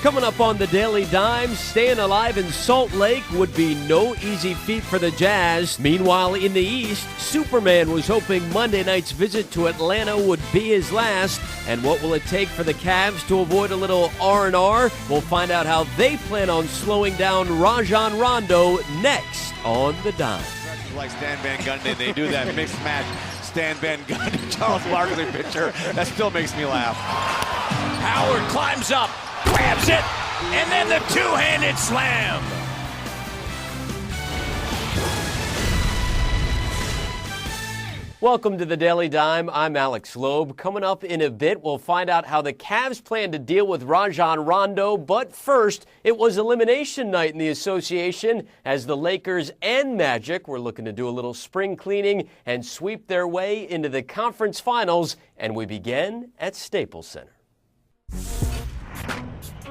Coming up on the Daily Dime, staying alive in Salt Lake would be no easy feat for the Jazz. Meanwhile, in the East, Superman was hoping Monday night's visit to Atlanta would be his last. And what will it take for the Cavs to avoid a little R&R? We'll find out how they plan on slowing down Rajon Rondo next on the Dime. Like Stan Van Gundy, they do that mixed match. Stan Van Gundy, Charles Barkley pitcher. That still makes me laugh. Howard climbs up, grabs it, and then the two-handed slam. Welcome to the Daily Dime. I'm Alex Loeb. Coming up in a bit, we'll find out how the Cavs plan to deal with Rajon Rondo. But first, it was elimination night in the association as the Lakers and Magic were looking to do a little spring cleaning and sweep their way into the conference finals. And we begin at Staples Center.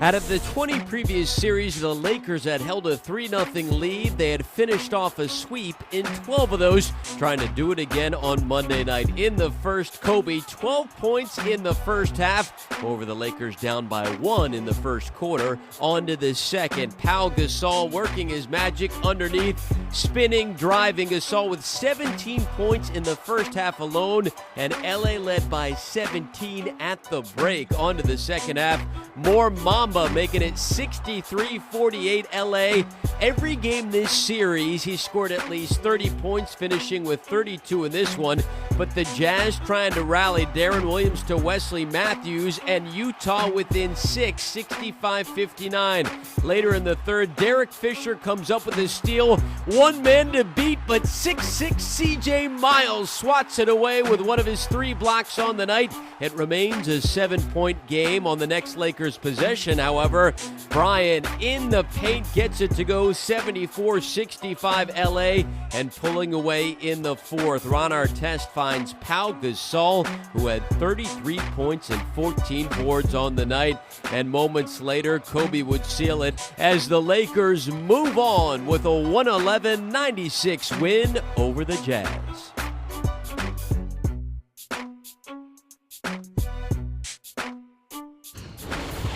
Out of the 20 previous series, the Lakers had held a 3-0 lead. They had finished off a sweep in 12 of those, trying to do it again on Monday night. In the first, Kobe, 12 points in the first half over the Lakers, down by 1 in the first quarter. On to the second, Pau Gasol working his magic underneath, spinning, driving. Gasol with 17 points in the first half alone, and LA led by 17 at the break. On to the second half, more Mamba making it 63-48 LA. Every game this series, he scored at least 30 points, finishing with 32 in this one. But the Jazz trying to rally Deron Williams to Wesley Matthews, and Utah within 6, 65-59. Later in the third, Derek Fisher comes up with a steal. One man to beat, but 6'6" CJ Miles swats it away with one of his 3 blocks on the night. It remains a 7-point game on the next Lakers possession. However, Bryant in the paint gets it to go 74-65 LA, and pulling away in the fourth. Ron Artest finds Pau Gasol, who had 33 points and 14 boards on the night. And moments later, Kobe would seal it as the Lakers move on with a 111-96 win over the Jazz.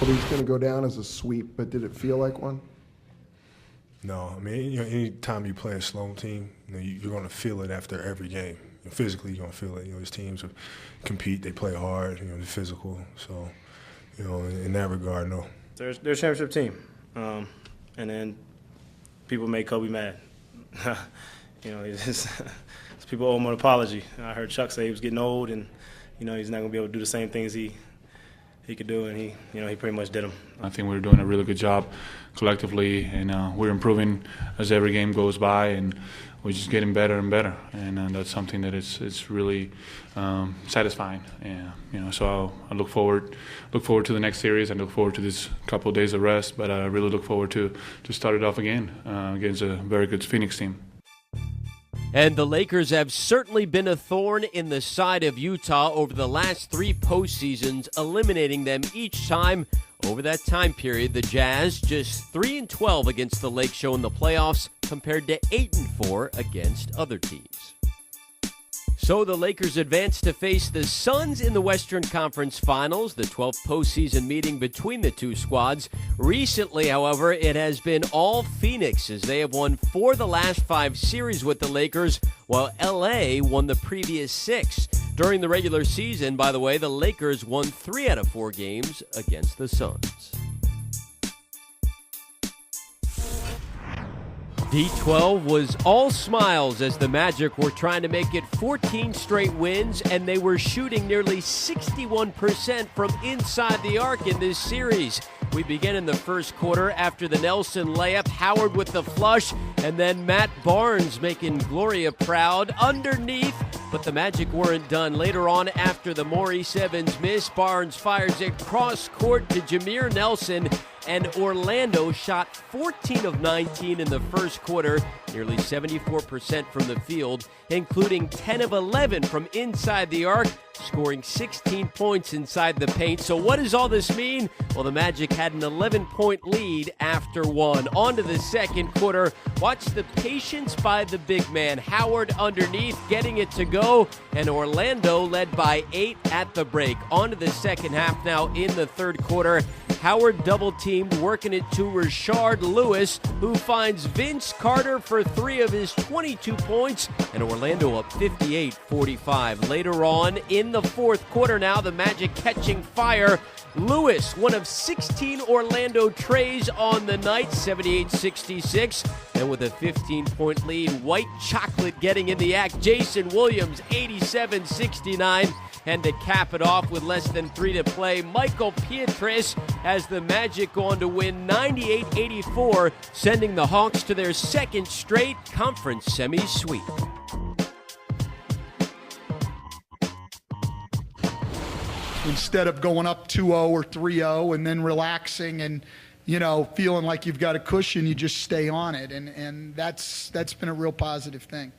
He's going to go down as a sweep, but did it feel like one? No, I mean, anytime you play a slow team, you're going to feel it after every game. Physically, you're going to feel it. These teams compete, they play hard, they're physical. So, in that regard, no. They're a championship team, and then people make Kobe mad. People owe him an apology. I heard Chuck say he was getting old, and he's not going to be able to do the same things he could do, and he pretty much did them. I think we're doing a really good job collectively, and we're improving as every game goes by, and we're just getting better and better, and that's something that it's really satisfying. And so I look forward to the next series. I look forward to this couple of days of rest, but I really look forward to start it off again against a very good Phoenix team. And the Lakers have certainly been a thorn in the side of Utah over the last 3 postseasons, eliminating them each time. Over that time period, the Jazz just 3-12 against the Lake Show in the playoffs, compared to 8-4 against other teams. So the Lakers advance to face the Suns in the Western Conference Finals, the 12th postseason meeting between the two squads. Recently, however, it has been all Phoenix, as they have won 4 of the last 5 series with the Lakers, while LA won the previous 6. During the regular season, by the way, the Lakers won 3 out of 4 games against the Suns. D12 was all smiles as the Magic were trying to make it 14 straight wins, and they were shooting nearly 61% from inside the arc in this series. We begin in the first quarter after the Nelson layup, Howard with the flush, and then Matt Barnes making Gloria proud underneath, but the Magic weren't done. Later on, after the Maurice Evans miss, Barnes fires it cross court to Jameer Nelson, and Orlando shot 14 of 19 in the first quarter, nearly 74% from the field, including 10 of 11 from inside the arc, scoring 16 points inside the paint. So what does all this mean? Well, the Magic had an 11-point lead after 1. On to the second quarter. Watch the patience by the big man. Howard underneath, getting it to go, and Orlando led by 8 at the break. On to the second half now in the third quarter. Howard double-teamed, working it to Rashard Lewis, who finds Vince Carter for 3 of his 22 points, and Orlando up 58-45. Later on in the fourth quarter now, the Magic catching fire. Lewis, one of 16 Orlando trays on the night, 78-66. And with a 15-point lead, White Chocolate getting in the act. Jason Williams, 87-69. And to cap it off with less than 3 to play, Michael Pietrus has the Magic on to win 98-84, sending the Hawks to their second straight conference semi-sweep. Instead of going up 2-0 or 3-0 and then relaxing and, feeling like you've got a cushion, you just stay on it. And that's been a real positive thing.